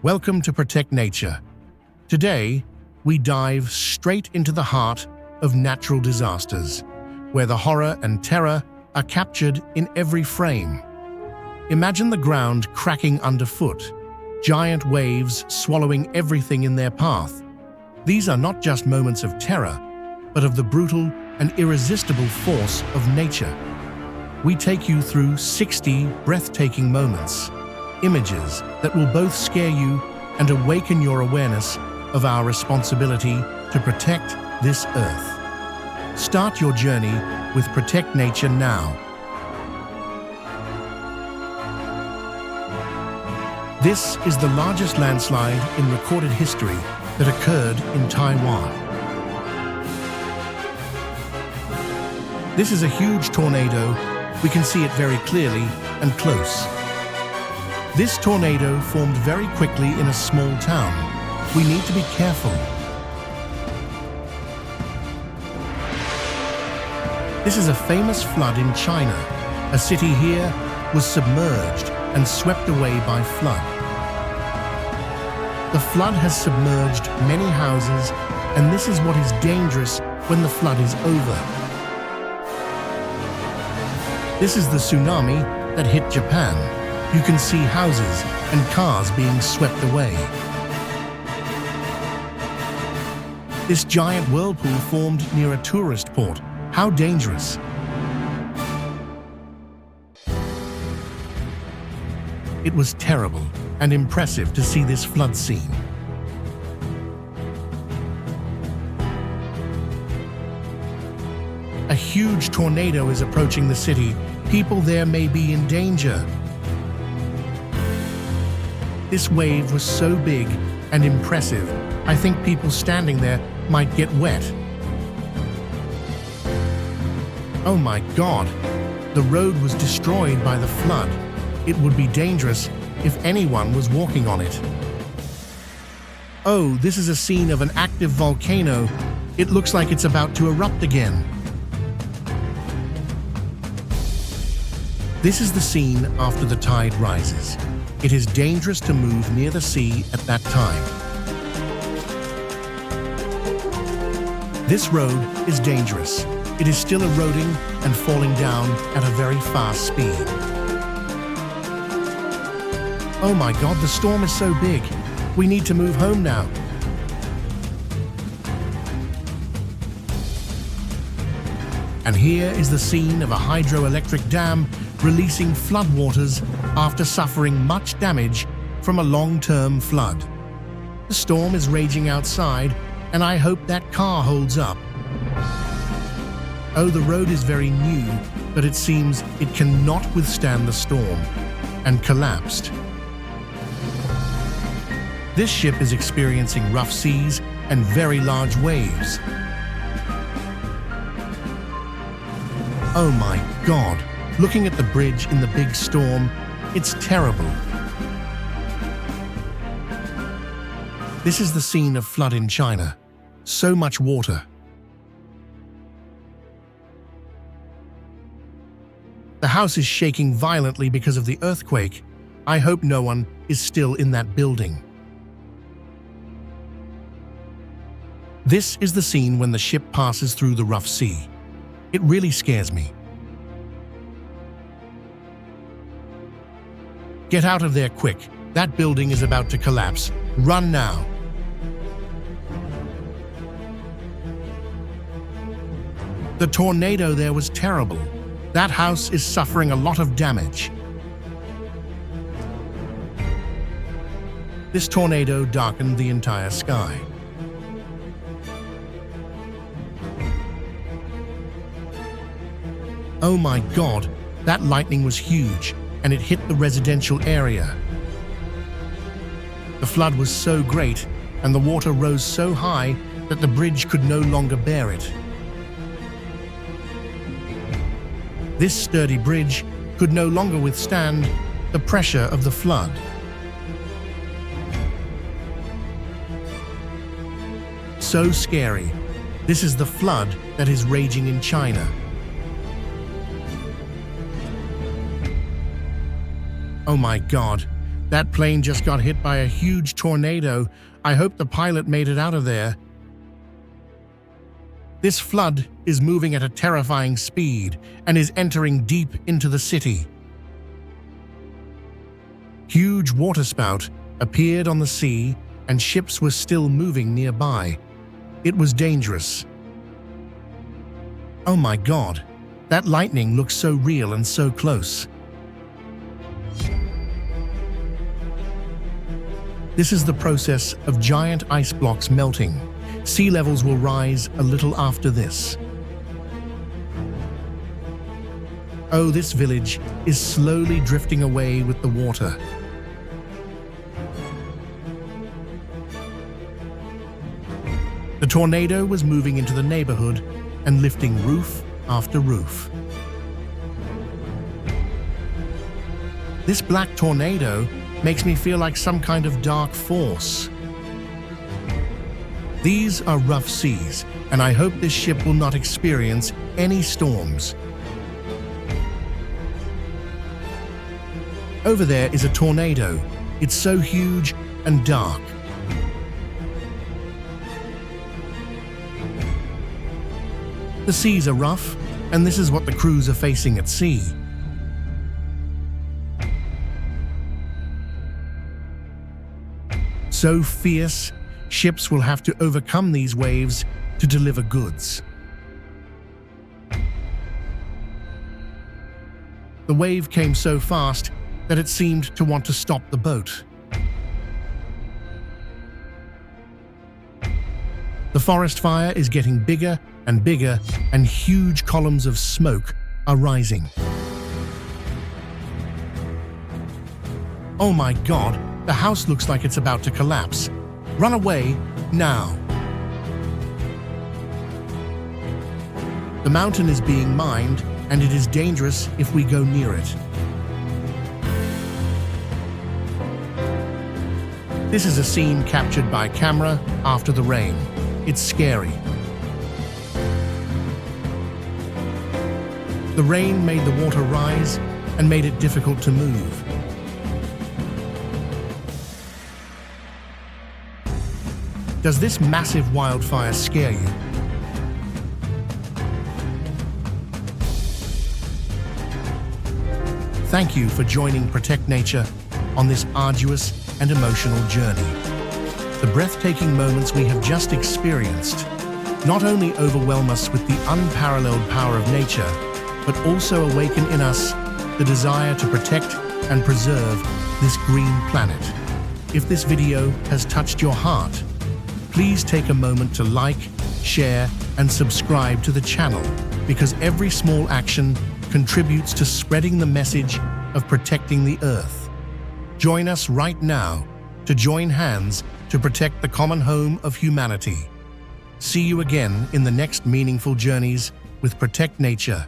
Welcome to Protect Nature. Today, we dive straight into the heart of natural disasters, where the horror and terror are captured in every frame. Imagine the ground cracking underfoot, giant waves swallowing everything in their path. These are not just moments of terror, but of the brutal and irresistible force of nature. We take you through 60 breathtaking moments, images that will both scare you and awaken your awareness of our responsibility to protect this earth. Start your journey with Protect Nature now. This is the largest landslide in recorded history that occurred in Taiwan. This is a huge tornado. We can see it very clearly and close. This tornado formed very quickly in a small town. We need to be careful. This is a famous flood in China. A city here was submerged and swept away by flood. The flood has submerged many houses, and this is what is dangerous when the flood is over. This is the tsunami that hit Japan. You can see houses and cars being swept away. This giant whirlpool formed near a tourist port. How dangerous! It was terrible and impressive to see this flood scene. A huge tornado is approaching the city. People there may be in danger. This wave was so big and impressive, I think people standing there might get wet. Oh my God! The road was destroyed by the flood. It would be dangerous if anyone was walking on it. Oh, this is a scene of an active volcano. It looks like it's about to erupt again. This is the scene after the tide rises. It is dangerous to move near the sea at that time. This road is dangerous. It is still eroding and falling down at a very fast speed. Oh my God, the storm is so big. We need to move home now. And here is the scene of a hydroelectric dam releasing floodwaters after suffering much damage from a long-term flood. The storm is raging outside, and I hope that car holds up. Oh, the road is very new, but it seems it cannot withstand the storm and collapsed. This ship is experiencing rough seas and very large waves. Oh my God! Looking at the bridge in the big storm, it's terrible. This is the scene of flood in China. So much water. The house is shaking violently because of the earthquake. I hope no one is still in that building. This is the scene when the ship passes through the rough sea. It really scares me. Get out of there quick. That building is about to collapse. Run now. The tornado there was terrible. That house is suffering a lot of damage. This tornado darkened the entire sky. Oh my God, that lightning was huge, and it hit the residential area. The flood was so great, and the water rose so high that the bridge could no longer bear it. This sturdy bridge could no longer withstand the pressure of the flood. So scary. This is the flood that is raging in China. Oh my God, That plane just got hit by a huge tornado. I hope the pilot made it out of there. This flood is moving at a terrifying speed and is entering deep into the city. Huge waterspout appeared on the sea and ships were still moving nearby. It was dangerous. Oh my God, that lightning looks so real and so close. This is the process of giant ice blocks melting. Sea levels will rise a little after this. Oh, this village is slowly drifting away with the water. The tornado was moving into the neighborhood and lifting roof after roof. This black tornado makes me feel like some kind of dark force. These are rough seas, and I hope this ship will not experience any storms. Over there is a tornado. It's so huge and dark. The seas are rough, and this is what the crews are facing at sea. So fierce, ships will have to overcome these waves to deliver goods. The wave came so fast that it seemed to want to stop the boat. The forest fire is getting bigger and bigger, and huge columns of smoke are rising. Oh my God, the house looks like it's about to collapse. Run away now. The mountain is being mined, and it is dangerous if we go near it. This is a scene captured by camera after the rain. It's scary. The rain made the water rise and made it difficult to move. Does this massive wildfire scare you? Thank you for joining Protect Nature on this arduous and emotional journey. The breathtaking moments we have just experienced not only overwhelm us with the unparalleled power of nature, but also awaken in us the desire to protect and preserve this green planet. If this video has touched your heart, please take a moment to like, share, and subscribe to the channel, because every small action contributes to spreading the message of protecting the Earth. Join us right now to join hands to protect the common home of humanity. See you again in the next meaningful journeys with Protect Nature.